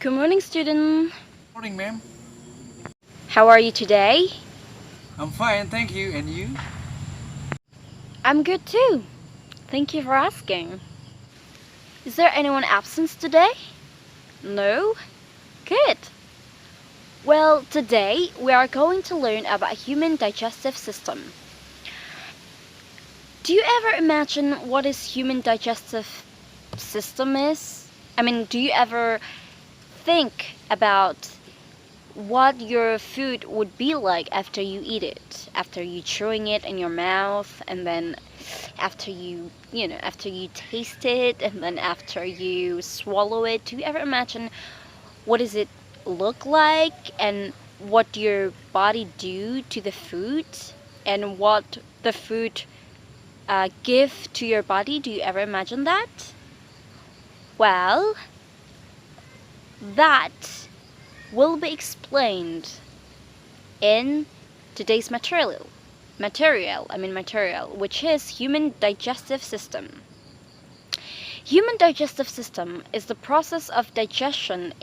Good morning, student. Morning, ma'am. How are you today? I'm fine, thank you. And you? I'm good too. Thank you for asking. Is there anyone absent today? No? Good. Well, today we are going to learn about human digestive system. Do you ever imagine what is human digestive system is? Do you ever think about what your food would be like after you eat it, after you chewing it in your mouth, and then after after you taste it, and then after you swallow it? Do you ever imagine what does it look like, and what your body do to the food, and what the food give to your body? Do you ever imagine that? Well, that will be explained in today's material, which is human digestive system. Human digestive system is the process of digestion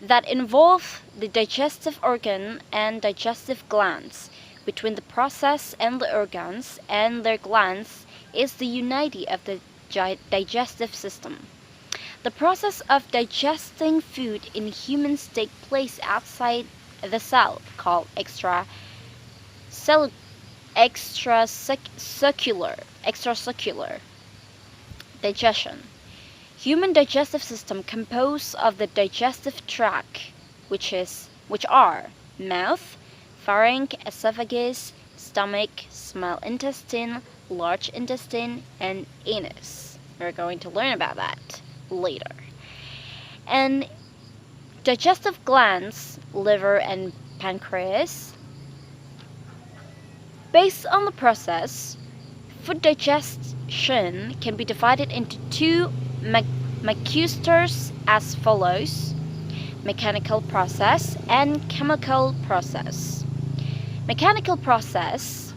that involve the digestive organ and digestive glands. Between the process and the organs and their glands is the unity of the digestive system. The process of digesting food in humans take place outside the cell, called extracircular digestion. Human digestive system composed of the digestive tract, which are mouth, pharynx, esophagus, stomach, small intestine, large intestine, and anus. We're going to learn about that later. And digestive glands, liver and pancreas. Based on the process, food digestion can be divided into two macusters as follows: mechanical process and chemical process. Mechanical process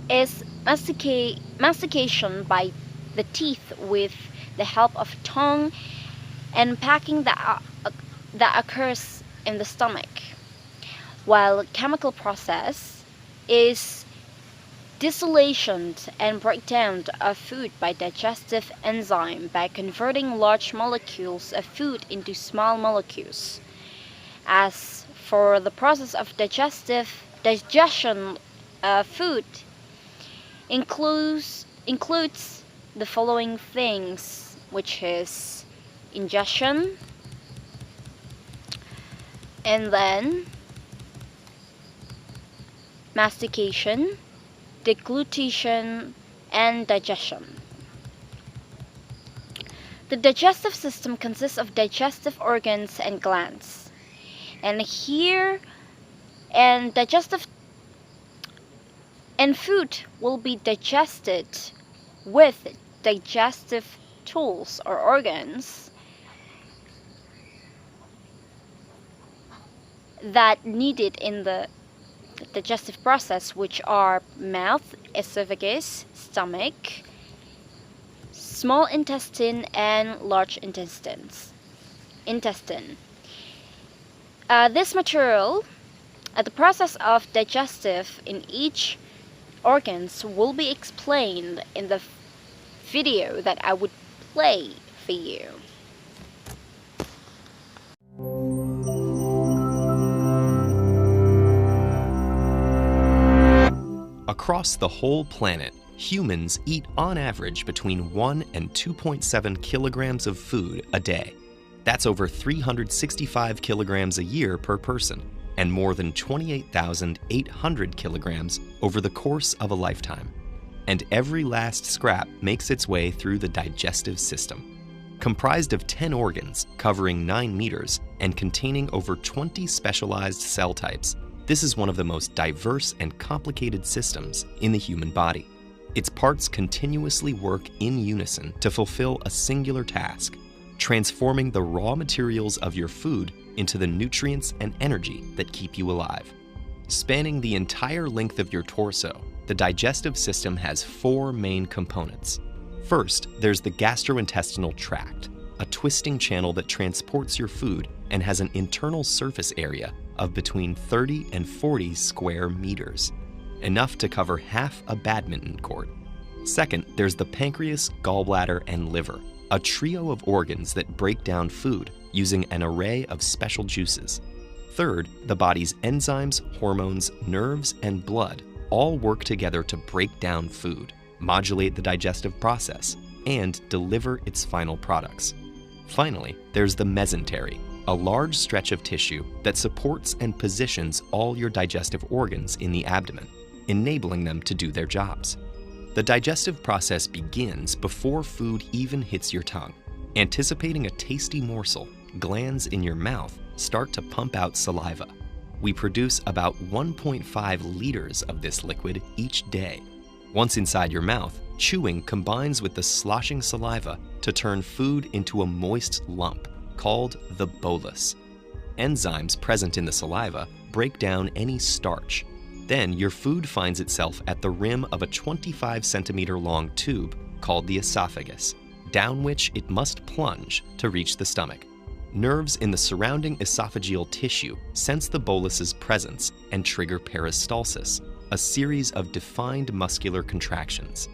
is mastication by the teeth with the help of tongue and packing that occurs in the stomach, while chemical process is dissolution and breakdown of food by digestive enzyme by converting large molecules of food into small molecules. As for the process of digestion of food includes the following things, which is ingestion, and then mastication, deglutition, and digestion. The digestive system consists of digestive organs and glands. And food will be digested with digestive tools or organs that needed in the digestive process, which are mouth, esophagus, stomach, small intestine, and large intestine. This material, the process of digestive in each organs will be explained in the video that I would play for you. Across the whole planet, humans eat on average between 1 and 2.7 kilograms of food a day. That's over 365 kilograms a year per person, and more than 28,800 kilograms over the course of a lifetime. And every last scrap makes its way through the digestive system. Comprised of 10 organs, covering 9 meters, and containing over 20 specialized cell types, this is one of the most diverse and complicated systems in the human body. Its parts continuously work in unison to fulfill a singular task, transforming the raw materials of your food into the nutrients and energy that keep you alive. Spanning the entire length of your torso, the digestive system has 4 main components. First, there's the gastrointestinal tract, a twisting channel that transports your food and has an internal surface area of between 30 and 40 square meters, enough to cover half a badminton court. Second, there's the pancreas, gallbladder, and liver, a trio of organs that break down food using an array of special juices. Third, the body's enzymes, hormones, nerves, and blood all work together to break down food, modulate the digestive process, and deliver its final products. Finally, there's the mesentery, a large stretch of tissue that supports and positions all your digestive organs in the abdomen, enabling them to do their jobs. The digestive process begins before food even hits your tongue. Anticipating a tasty morsel, glands in your mouth start to pump out saliva. We produce about 1.5 liters of this liquid each day. Once inside your mouth, chewing combines with the sloshing saliva to turn food into a moist lump called the bolus. Enzymes present in the saliva break down any starch. Then your food finds itself at the rim of a 25 centimeter long tube called the esophagus, down which it must plunge to reach the stomach. Nerves in the surrounding esophageal tissue sense the bolus's presence and trigger peristalsis, a series of defined muscular contractions.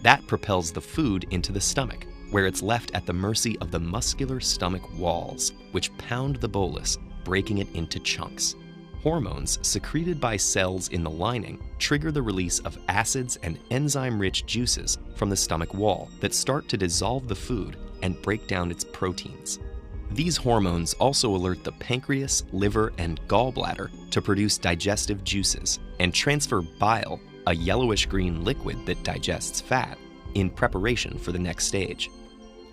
That propels the food into the stomach, where it's left at the mercy of the muscular stomach walls, which pound the bolus, breaking it into chunks. Hormones secreted by cells in the lining trigger the release of acids and enzyme-rich juices from the stomach wall that start to dissolve the food and break down its proteins. These hormones also alert the pancreas, liver, and gallbladder to produce digestive juices and transfer bile, a yellowish-green liquid that digests fat, in preparation for the next stage.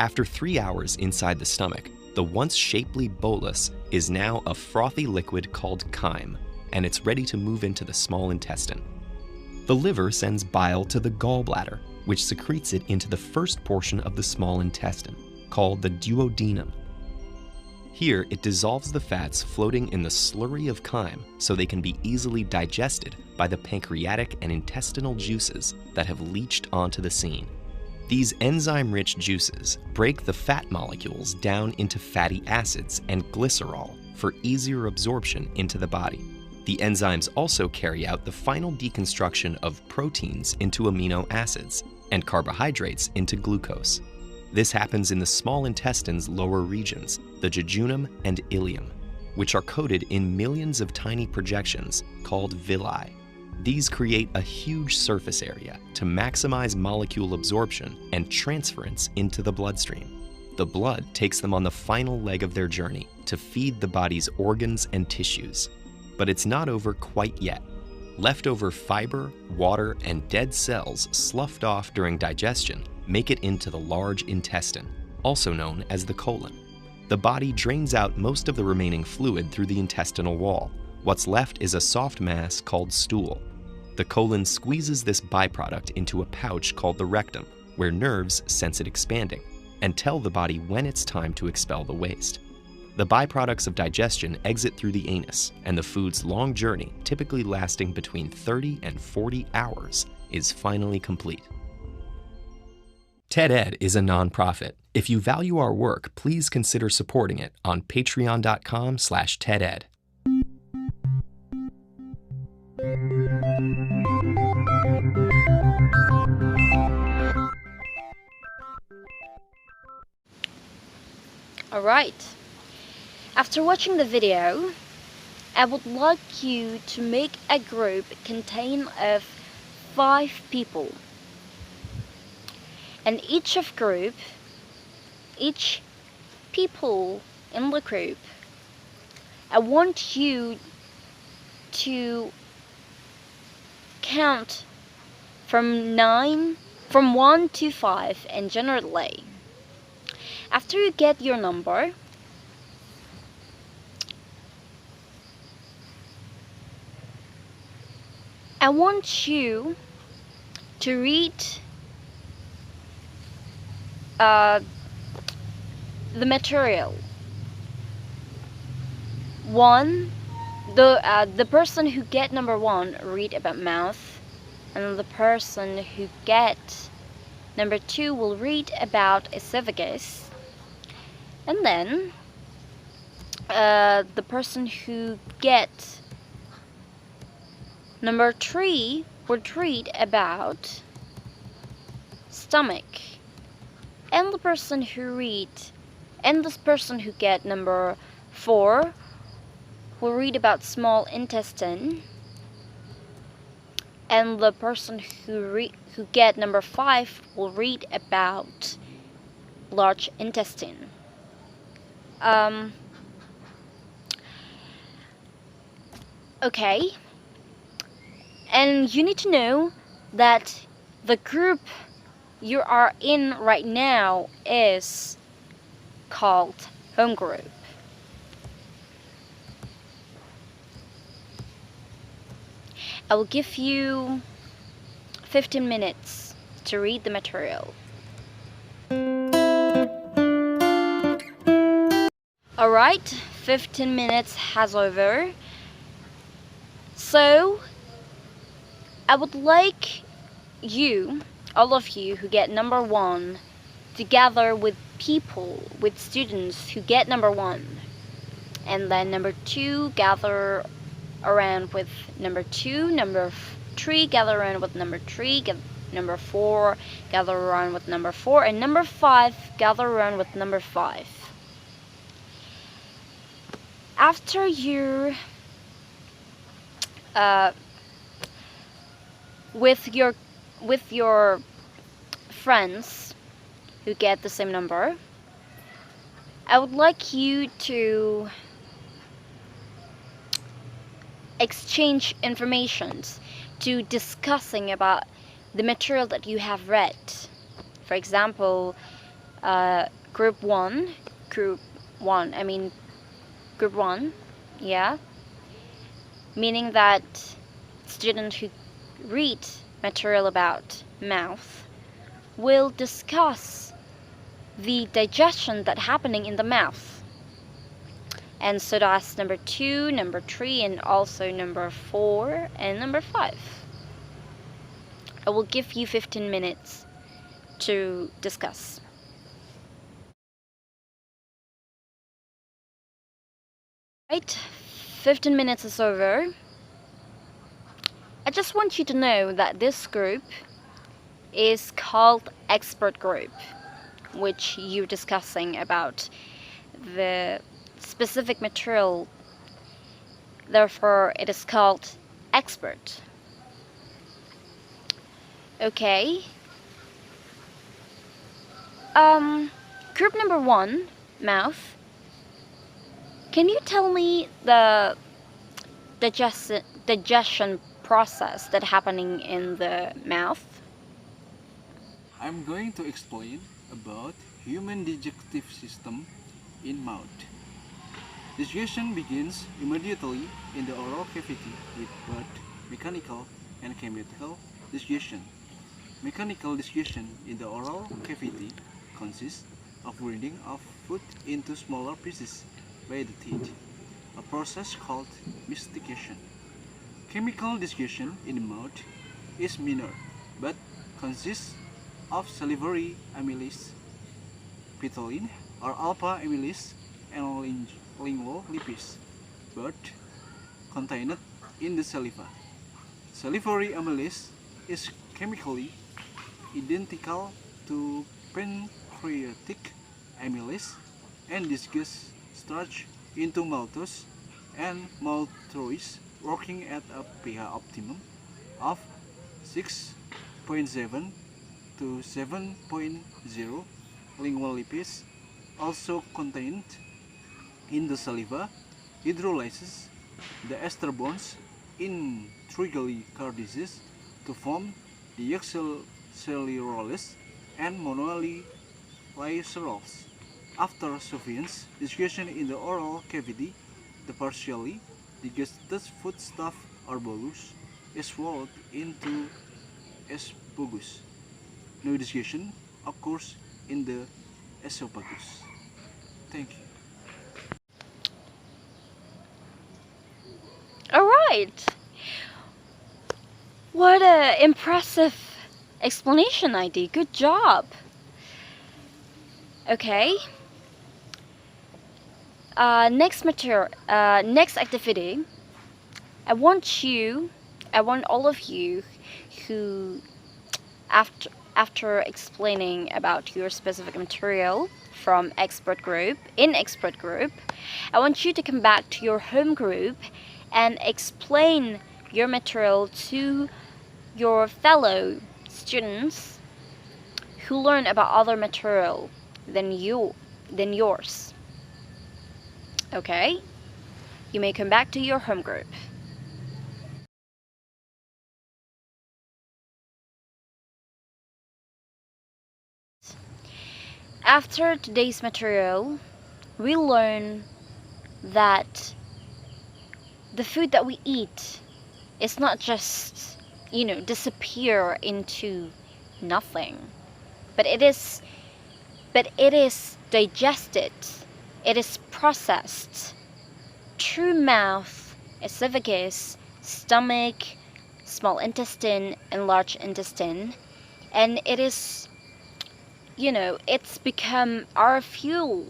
After 3 hours inside the stomach, the once shapely bolus is now a frothy liquid called chyme, and it's ready to move into the small intestine. The liver sends bile to the gallbladder, which secretes it into the first portion of the small intestine, called the duodenum. Here, it dissolves the fats floating in the slurry of chyme so they can be easily digested by the pancreatic and intestinal juices that have leached onto the scene. These enzyme-rich juices break the fat molecules down into fatty acids and glycerol for easier absorption into the body. The enzymes also carry out the final deconstruction of proteins into amino acids and carbohydrates into glucose. This happens in the small intestine's lower regions, the jejunum and ileum, which are coated in millions of tiny projections called villi. These create a huge surface area to maximize molecule absorption and transference into the bloodstream. The blood takes them on the final leg of their journey to feed the body's organs and tissues. But it's not over quite yet. Leftover fiber, water, and dead cells sloughed off during digestion make it into the large intestine, also known as the colon. The body drains out most of the remaining fluid through the intestinal wall. What's left is a soft mass called stool. The colon squeezes this byproduct into a pouch called the rectum, where nerves sense it expanding and tell the body when it's time to expel the waste. The byproducts of digestion exit through the anus, and the food's long journey, typically lasting between 30 and 40 hours, is finally complete. TED-Ed is a nonprofit. If you value our work, please consider supporting it on patreon.com/TEDEd. Alright. After watching the video, I would like you to make a group contain of 5 people. And each people in the group, I want you to count from 1 to 5 and generally. After you get your number, I want you to read the material. The person who get number 1 read about mouth, and the person who get number 2 will read about esophagus, And then the person who get number 3 would read about stomach, and the person who get number 4 will read about small intestine, and the person who get number 5 will read about large intestine. Okay, and you need to know that the group you are in right now is called home group. I will give you 15 minutes to read the material. Alright, 15 minutes has over. So, I would like you, all of you who get number 1, to gather with students who get number 1. And then number 2, gather around with number 2, number 3, gather around with number 3, number 4, gather around with number 4, and number 5, gather around with number 5. After you with your friends who get the same number, I would like you to exchange informations, to discussing about the material that you have read. For example, group 1, yeah, meaning that students who read material about mouth will discuss the digestion that's happening in the mouth. And so that's number 2, number 3, and also number 4 and number 5. I will give you 15 minutes to discuss. Right, 15 minutes is over. I just want you to know that this group is called expert group, which you're discussing about the specific material. Therefore, it is called expert. Okay. Group number 1, mouth. Can you tell me the digestion process that's happening in the mouth? I'm going to explain about human digestive system in mouth. Digestion begins immediately in the oral cavity with both mechanical and chemical digestion. Mechanical digestion in the oral cavity consists of breaking of food into smaller pieces by the teeth, a process called mastication. Chemical digestion in the mouth is minor, but consists of salivary amylase, ptyalin or alpha amylase, and lingual lipids, both contained in the saliva. Salivary amylase is chemically identical to pancreatic amylase and digests starch into maltose and maltose, working at a pH optimum of 6.7 to 7.0. Lingual lipids, also contained in the saliva, hydrolyzes the ester bonds in triglycerides to form deoxyribols and monoglycerols. After sufficient digestion in the oral cavity, the partially digested foodstuff or bolus is swallowed into esophagus. No digestion occurs in the esophagus. Thank you. Alright! What a impressive explanation, ID. Good job! Okay. Next activity. I want all of you who, after explaining about your specific material from expert group, I want you to come back to your home group and explain your material to your fellow students who learn about other material than yours. Okay? You may come back to your home group. After today's material, we learn that the food that we eat is not just, disappear into nothing, but it is digested, it is processed through mouth, esophagus, stomach, small intestine, and large intestine, and it is, it's become our fuel,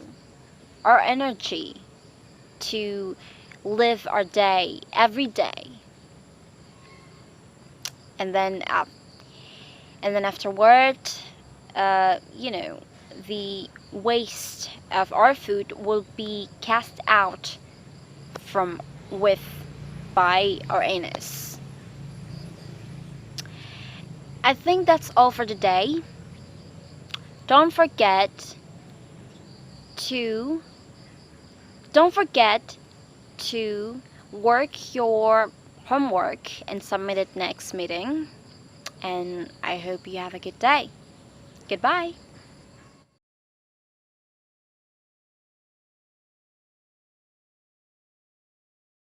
our energy to live our day every day. And then afterward, the waste of our food will be cast out from with by our anus. I think that's all for today. Don't forget to work your homework and submit it next meeting. And I hope you have a good day. Goodbye.